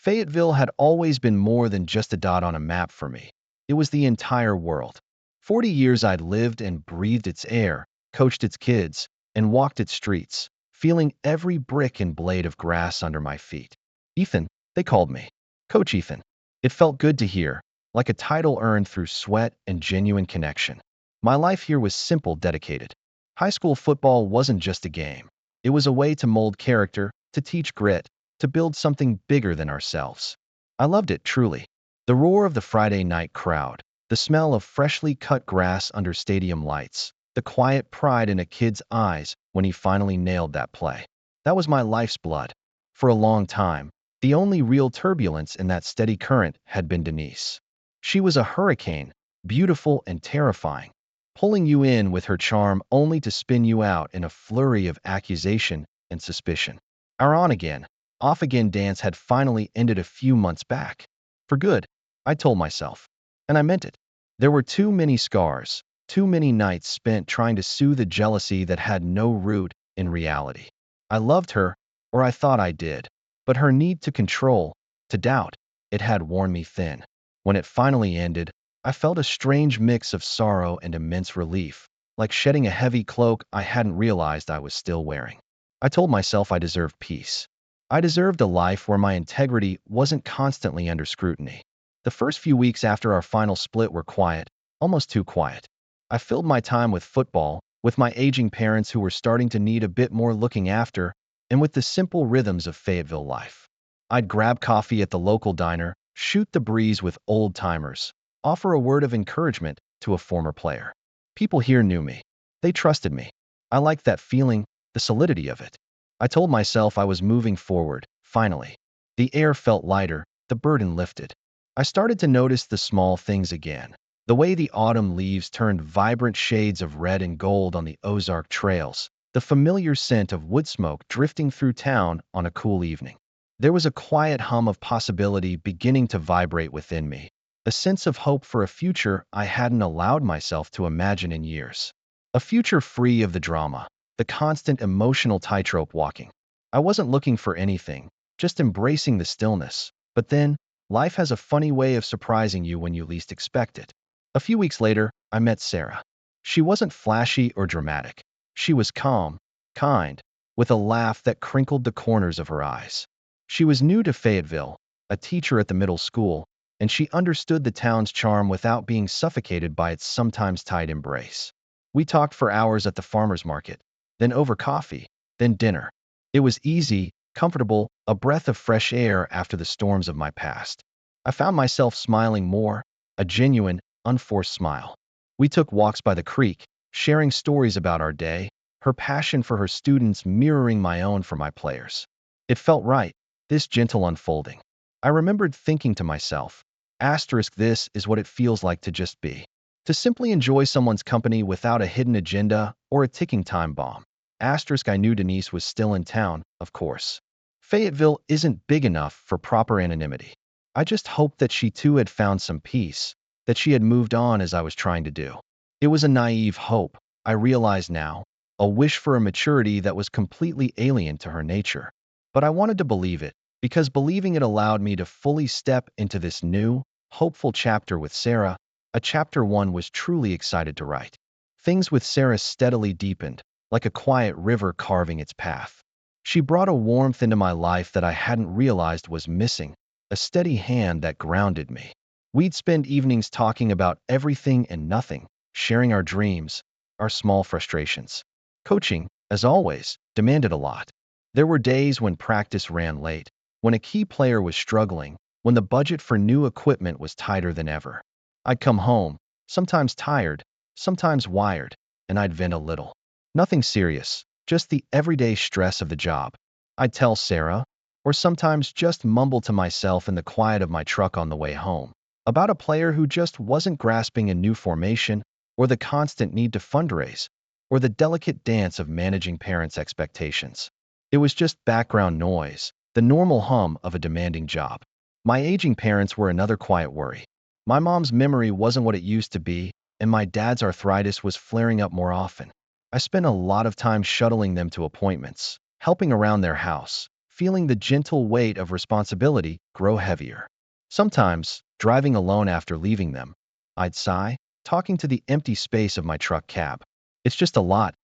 Fayetteville had always been more than just a dot on a map for me. It was the entire world. 40 years I'd lived and breathed its air, coached its kids, and walked its streets, feeling every brick and blade of grass under my feet. Ethan, they called me. Coach Ethan. It felt good to hear, like a title earned through sweat and genuine connection. My life here was simple, dedicated. High school football wasn't just a game. It was a way to mold character, to teach grit, to build something bigger than ourselves. I loved it, truly. The roar of the Friday night crowd, the smell of freshly cut grass under stadium lights, the quiet pride in a kid's eyes when he finally nailed that play. That was my life's blood. For a long time, the only real turbulence in that steady current had been Denise. She was a hurricane, beautiful and terrifying, pulling you in with her charm only to spin you out in a flurry of accusation and suspicion. Our on-again, off-again dance had finally ended a few months back. For good, I told myself. And I meant it. There were too many scars, too many nights spent trying to soothe a jealousy that had no root in reality. I loved her, or I thought I did, but her need to control, to doubt, it had worn me thin. When it finally ended, I felt a strange mix of sorrow and immense relief, like shedding a heavy cloak I hadn't realized I was still wearing. I told myself I deserved peace. I deserved a life where my integrity wasn't constantly under scrutiny. The first few weeks after our final split were quiet, almost too quiet. I filled my time with football, with my aging parents who were starting to need a bit more looking after, and with the simple rhythms of Fayetteville life. I'd grab coffee at the local diner, shoot the breeze with old-timers, offer a word of encouragement to a former player. People here knew me. They trusted me. I liked that feeling, the solidity of it. I told myself I was moving forward, finally. The air felt lighter, the burden lifted. I started to notice the small things again. The way the autumn leaves turned vibrant shades of red and gold on the Ozark trails, the familiar scent of wood smoke drifting through town on a cool evening. There was a quiet hum of possibility beginning to vibrate within me, a sense of hope for a future I hadn't allowed myself to imagine in years. A future free of the drama, the constant emotional tightrope walking. I wasn't looking for anything, just embracing the stillness. But then, life has a funny way of surprising you when you least expect it. A few weeks later, I met Sarah. She wasn't flashy or dramatic. She was calm, kind, with a laugh that crinkled the corners of her eyes. She was new to Fayetteville, a teacher at the middle school, and she understood the town's charm without being suffocated by its sometimes tight embrace. We talked for hours at the farmer's market, then over coffee, then dinner. It was easy, comfortable, a breath of fresh air after the storms of my past. I found myself smiling more, a genuine, unforced smile. We took walks by the creek, sharing stories about our day, her passion for her students mirroring my own for my players. It felt right, this gentle unfolding. I remembered thinking to myself, this is what it feels like to just be. To simply enjoy someone's company without a hidden agenda or a ticking time bomb. I knew Denise was still in town, of course. Fayetteville isn't big enough for proper anonymity. I just hoped that she too had found some peace, that she had moved on as I was trying to do. It was a naive hope, I realize now, a wish for a maturity that was completely alien to her nature. But I wanted to believe it, because believing it allowed me to fully step into this new, hopeful chapter with Sarah, a chapter one was truly excited to write. Things with Sarah steadily deepened, like a quiet river carving its path. She brought a warmth into my life that I hadn't realized was missing, a steady hand that grounded me. We'd spend evenings talking about everything and nothing, sharing our dreams, our small frustrations. Coaching, as always, demanded a lot. There were days when practice ran late, when a key player was struggling, when the budget for new equipment was tighter than ever. I'd come home, sometimes tired, sometimes wired, and I'd vent a little. Nothing serious, just the everyday stress of the job. I'd tell Sarah, or sometimes just mumble to myself in the quiet of my truck on the way home, about a player who just wasn't grasping a new formation, or the constant need to fundraise, or the delicate dance of managing parents' expectations. It was just background noise, the normal hum of a demanding job. My aging parents were another quiet worry. My mom's memory wasn't what it used to be, and my dad's arthritis was flaring up more often. I spent a lot of time shuttling them to appointments, helping around their house, feeling the gentle weight of responsibility grow heavier. Sometimes, driving alone after leaving them, I'd sigh, talking to the empty space of my truck cab. It's just a lot,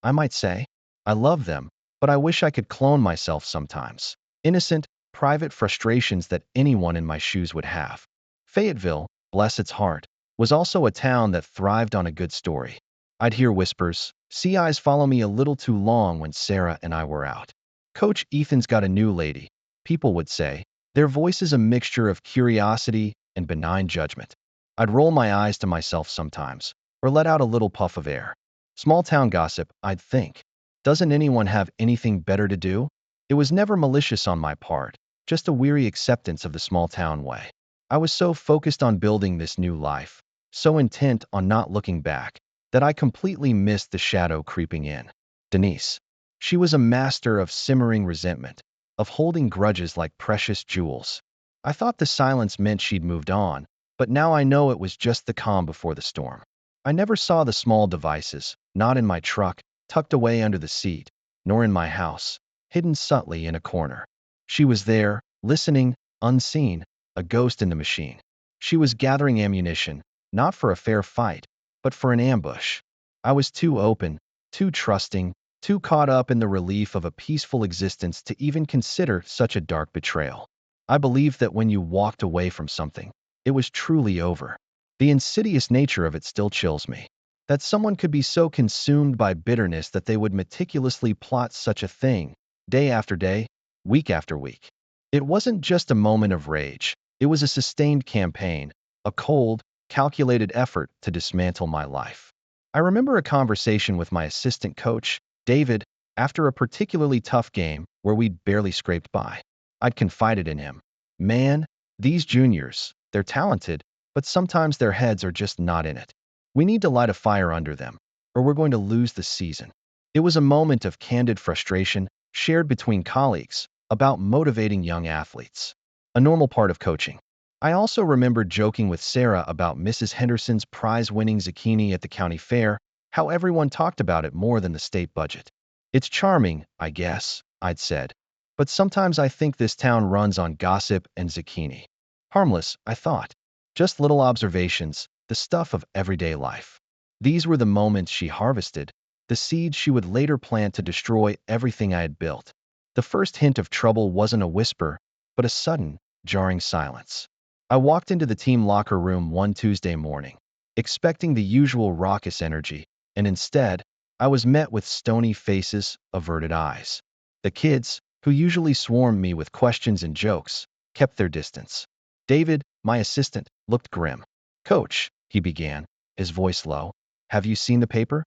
I might say. I love them, but I wish I could clone myself sometimes. Innocent, private frustrations that anyone in my shoes would have. Fayetteville, bless its heart, was also a town that thrived on a good story. I'd hear whispers, see eyes follow me a little too long when Sarah and I were out. Coach Ethan's got a new lady, people would say, their voices a mixture of curiosity and benign judgment. I'd roll my eyes to myself sometimes, or let out a little puff of air. Small town gossip, I'd think. Doesn't anyone have anything better to do? It was never malicious on my part, just a weary acceptance of the small town way. I was so focused on building this new life, so intent on not looking back, that I completely missed the shadow creeping in. Denise. She was a master of simmering resentment, of holding grudges like precious jewels. I thought the silence meant she'd moved on, but now I know it was just the calm before the storm. I never saw the small devices, not in my truck, tucked away under the seat, nor in my house, hidden subtly in a corner. She was there, listening, unseen, a ghost in the machine. She was gathering ammunition, not for a fair fight, but for an ambush. I was too open, too trusting, too caught up in the relief of a peaceful existence to even consider such a dark betrayal. I believed that when you walked away from something, it was truly over. The insidious nature of it still chills me. That someone could be so consumed by bitterness that they would meticulously plot such a thing, day after day, week after week. It wasn't just a moment of rage. It was a sustained campaign, a cold, calculated effort to dismantle my life. I remember a conversation with my assistant coach, David, after a particularly tough game where we'd barely scraped by. I'd confided in him. Man, these juniors, they're talented, but sometimes their heads are just not in it. We need to light a fire under them, or we're going to lose the season. It was a moment of candid frustration shared between colleagues about motivating young athletes, a normal part of coaching. I also remember joking with Sarah about Mrs. Henderson's prize-winning zucchini at the county fair, how everyone talked about it more than the state budget. It's charming, I guess, I'd said, but sometimes I think this town runs on gossip and zucchini. Harmless, I thought. Just little observations, the stuff of everyday life. These were the moments she harvested, the seeds she would later plant to destroy everything I had built. The first hint of trouble wasn't a whisper, but a sudden, jarring silence. I walked into the team locker room one Tuesday morning, expecting the usual raucous energy, and instead, I was met with stony faces, averted eyes. The kids, who usually swarmed me with questions and jokes, kept their distance. David, my assistant, looked grim. "Coach," he began, his voice low, "have you seen the paper?"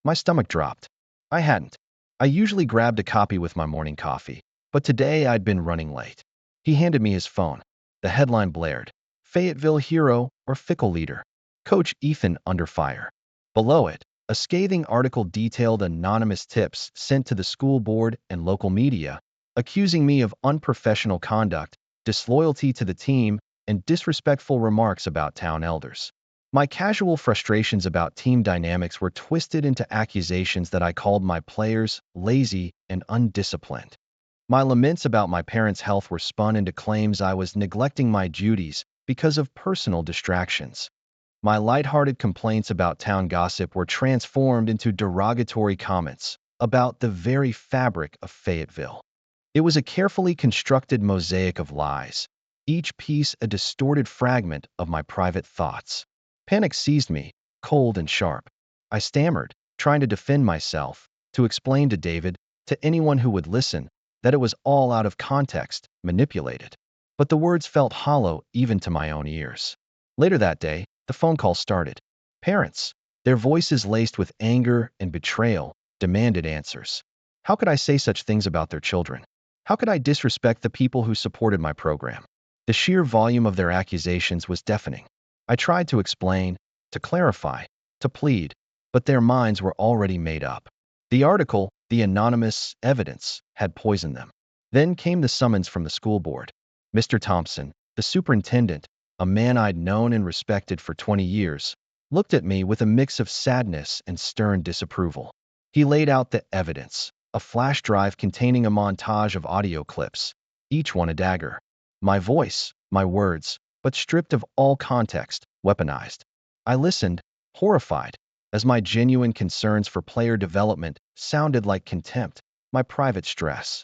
My stomach dropped. I hadn't. I usually grabbed a copy with my morning coffee, but today I'd been running late. He handed me his phone. The headline blared, "Fayetteville Hero or Fickle Leader. Coach Ethan under fire." Below it, a scathing article detailed anonymous tips sent to the school board and local media, accusing me of unprofessional conduct, disloyalty to the team, and disrespectful remarks about town elders. My casual frustrations about team dynamics were twisted into accusations that I called my players lazy and undisciplined. My laments about my parents' health were spun into claims I was neglecting my duties because of personal distractions. My lighthearted complaints about town gossip were transformed into derogatory comments about the very fabric of Fayetteville. It was a carefully constructed mosaic of lies, each piece a distorted fragment of my private thoughts. Panic seized me, cold and sharp. I stammered, trying to defend myself, to explain to David, to anyone who would listen, that it was all out of context, manipulated. But the words felt hollow even to my own ears. Later that day, the phone call started. Parents, their voices laced with anger and betrayal, demanded answers. How could I say such things about their children? How could I disrespect the people who supported my program? The sheer volume of their accusations was deafening. I tried to explain, to clarify, to plead, but their minds were already made up. The article, the anonymous evidence, had poisoned them. Then came the summons from the school board. Mr. Thompson, the superintendent, a man I'd known and respected for 20 years, looked at me with a mix of sadness and stern disapproval. He laid out the evidence, a flash drive containing a montage of audio clips, each one a dagger. My voice, my words, but stripped of all context, weaponized. I listened, horrified, as my genuine concerns for player development sounded like contempt, my private stress.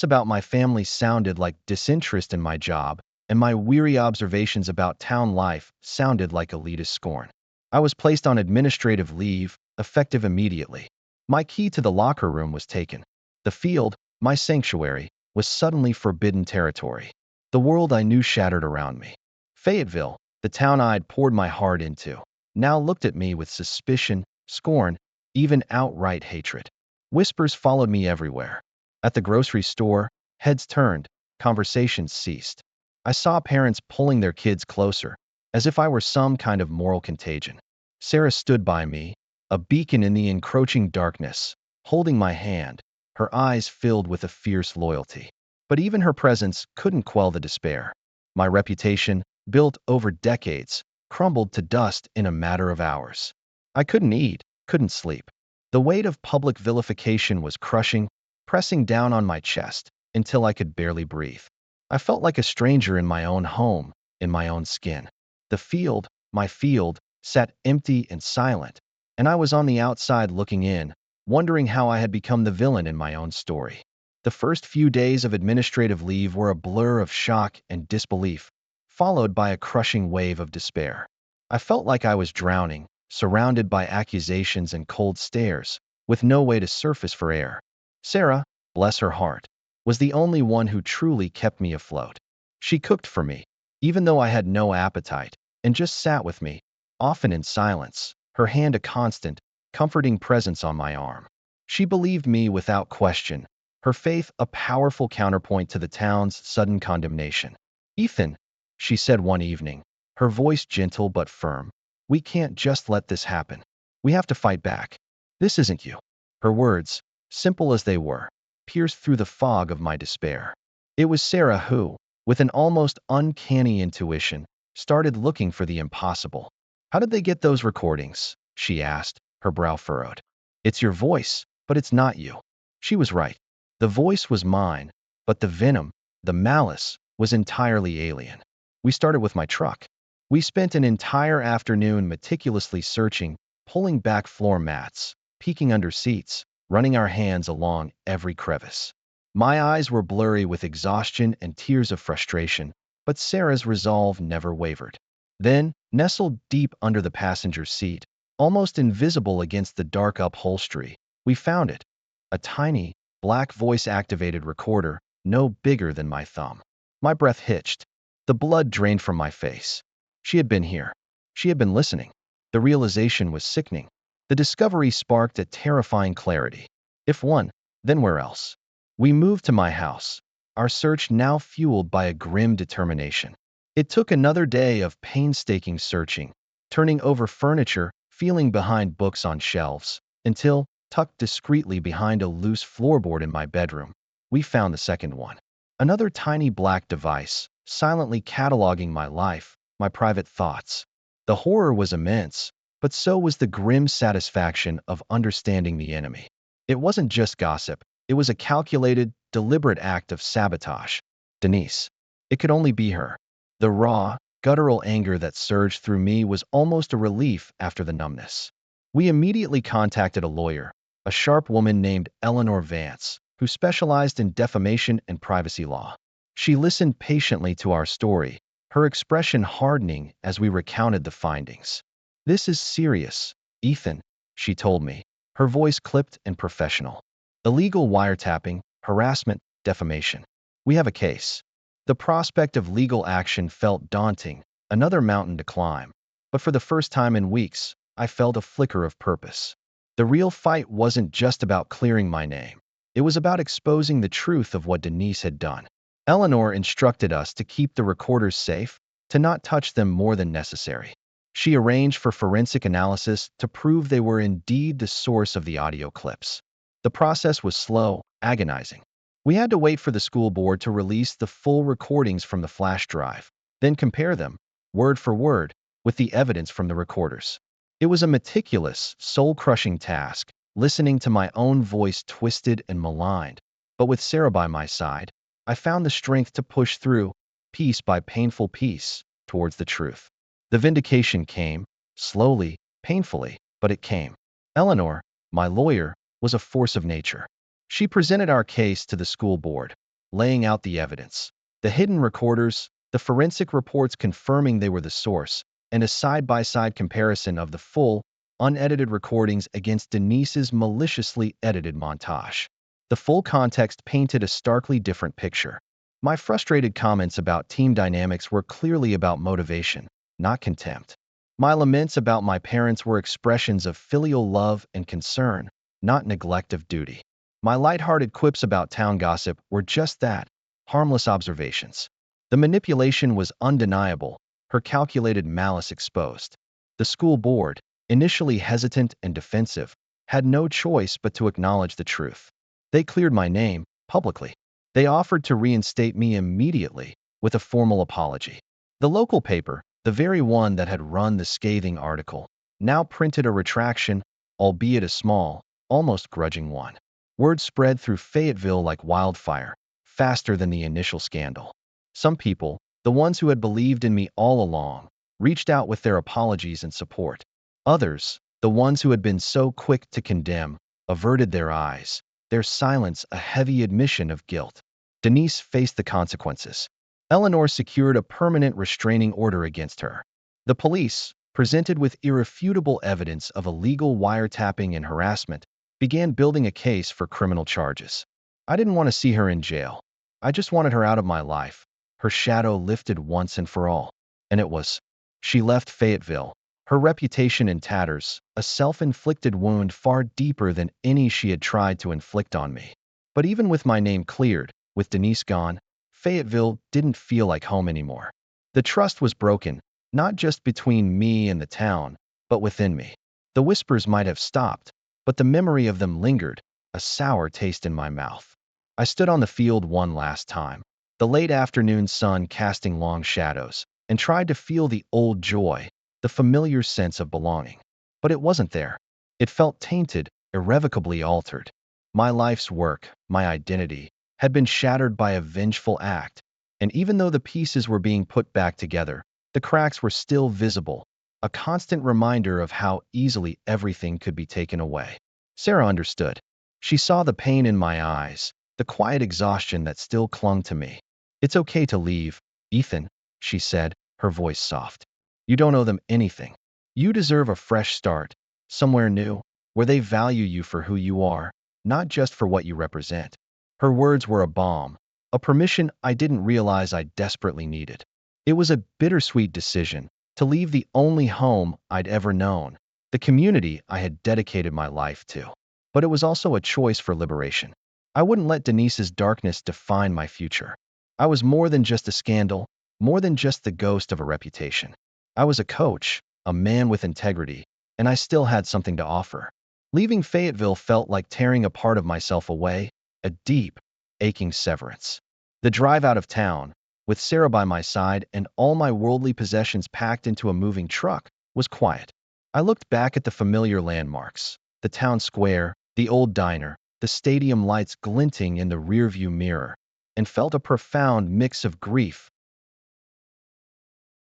About my family sounded like disinterest in my job, and my weary observations about town life sounded like elitist scorn. I was placed on administrative leave, effective immediately. My key to the locker room was taken. The field, my sanctuary, was suddenly forbidden territory. The world I knew shattered around me. Fayetteville, the town I'd poured my heart into, now looked at me with suspicion, scorn, even outright hatred. Whispers followed me everywhere. At the grocery store, heads turned, conversations ceased. I saw parents pulling their kids closer, as if I were some kind of moral contagion. Sarah stood by me, a beacon in the encroaching darkness, holding my hand, her eyes filled with a fierce loyalty. But even her presence couldn't quell the despair. My reputation, built over decades, crumbled to dust in a matter of hours. I couldn't eat, couldn't sleep. The weight of public vilification was crushing, pressing down on my chest until I could barely breathe. I felt like a stranger in my own home, in my own skin. The field, my field, sat empty and silent, and I was on the outside looking in, wondering how I had become the villain in my own story. The first few days of administrative leave were a blur of shock and disbelief, followed by a crushing wave of despair. I felt like I was drowning, surrounded by accusations and cold stares, with no way to surface for air. Sarah, bless her heart, was the only one who truly kept me afloat. She cooked for me, even though I had no appetite, and just sat with me, often in silence, her hand a constant, comforting presence on my arm. She believed me without question, her faith a powerful counterpoint to the town's sudden condemnation. Ethan, she said one evening, her voice gentle but firm, we can't just let this happen. We have to fight back. This isn't you. Her words, simple as they were, pierced through the fog of my despair. It was Sarah who, with an almost uncanny intuition, started looking for the impossible. How did they get those recordings? She asked, her brow furrowed. It's your voice, but it's not you. She was right. The voice was mine, but the venom, the malice, was entirely alien. We started with my truck. We spent an entire afternoon meticulously searching, pulling back floor mats, peeking under seats, running our hands along every crevice. My eyes were blurry with exhaustion and tears of frustration, but Sarah's resolve never wavered. Then, nestled deep under the passenger seat, almost invisible against the dark upholstery, we found it. A tiny, black voice-activated recorder, no bigger than my thumb. My breath hitched. The blood drained from my face. She had been here. She had been listening. The realization was sickening. The discovery sparked a terrifying clarity. If one, then where else? We moved to my house, our search now fueled by a grim determination. It took another day of painstaking searching, turning over furniture, feeling behind books on shelves, until, tucked discreetly behind a loose floorboard in my bedroom, we found the second one. Another tiny black device, silently cataloging my life, my private thoughts. The horror was immense, but so was the grim satisfaction of understanding the enemy. It wasn't just gossip, it was a calculated, deliberate act of sabotage. Denise. It could only be her. The raw, guttural anger that surged through me was almost a relief after the numbness. We immediately contacted a lawyer, a sharp woman named Eleanor Vance, who specialized in defamation and privacy law. She listened patiently to our story, her expression hardening as we recounted the findings. This is serious, Ethan, she told me, her voice clipped and professional. Illegal wiretapping, harassment, defamation. We have a case. The prospect of legal action felt daunting, another mountain to climb. But for the first time in weeks, I felt a flicker of purpose. The real fight wasn't just about clearing my name. It was about exposing the truth of what Denise had done. Eleanor instructed us to keep the recorders safe, to not touch them more than necessary. She arranged for forensic analysis to prove they were indeed the source of the audio clips. The process was slow, agonizing. We had to wait for the school board to release the full recordings from the flash drive, then compare them, word for word, with the evidence from the recorders. It was a meticulous, soul-crushing task, listening to my own voice twisted and maligned. But with Sarah by my side, I found the strength to push through, piece by painful piece, towards the truth. The vindication came, slowly, painfully, but it came. Eleanor, my lawyer, was a force of nature. She presented our case to the school board, laying out the evidence. The hidden recorders, the forensic reports confirming they were the source, and a side-by-side comparison of the full, unedited recordings against Denise's maliciously edited montage. The full context painted a starkly different picture. My frustrated comments about team dynamics were clearly about motivation, not contempt. My laments about my parents were expressions of filial love and concern, not neglect of duty. My lighthearted quips about town gossip were just that, harmless observations. The manipulation was undeniable, her calculated malice exposed. The school board, initially hesitant and defensive, had no choice but to acknowledge the truth. They cleared my name, publicly. They offered to reinstate me immediately, with a formal apology. The local paper, the very one that had run the scathing article, now printed a retraction, albeit a small, almost grudging one. Word spread through Fayetteville like wildfire, faster than the initial scandal. Some people, the ones who had believed in me all along, reached out with their apologies and support. Others, the ones who had been so quick to condemn, averted their eyes, their silence a heavy admission of guilt. Denise faced the consequences. Eleanor secured a permanent restraining order against her. The police, presented with irrefutable evidence of illegal wiretapping and harassment, began building a case for criminal charges. I didn't want to see her in jail. I just wanted her out of my life, her shadow lifted once and for all. And it was. She left Fayetteville, her reputation in tatters, a self-inflicted wound far deeper than any she had tried to inflict on me. But even with my name cleared, with Denise gone, Fayetteville didn't feel like home anymore. The trust was broken, not just between me and the town, but within me. The whispers might have stopped, but the memory of them lingered, a sour taste in my mouth. I stood on the field one last time, the late afternoon sun casting long shadows, and tried to feel the old joy, the familiar sense of belonging. But it wasn't there. It felt tainted, irrevocably altered. My life's work, my identity, had been shattered by a vengeful act, and even though the pieces were being put back together, the cracks were still visible, a constant reminder of how easily everything could be taken away. Sarah understood. She saw the pain in my eyes, the quiet exhaustion that still clung to me. "It's okay to leave, Ethan," she said, her voice soft. "You don't owe them anything. You deserve a fresh start, somewhere new, where they value you for who you are, not just for what you represent." Her words were a balm, a permission I didn't realize I desperately needed. It was a bittersweet decision, to leave the only home I'd ever known, the community I had dedicated my life to. But it was also a choice for liberation. I wouldn't let Denise's darkness define my future. I was more than just a scandal, more than just the ghost of a reputation. I was a coach, a man with integrity, and I still had something to offer. Leaving Fayetteville felt like tearing a part of myself away, a deep, aching severance. The drive out of town, with Sarah by my side and all my worldly possessions packed into a moving truck, was quiet. I looked back at the familiar landmarks, the town square, the old diner, the stadium lights glinting in the rearview mirror, and felt a profound mix of grief,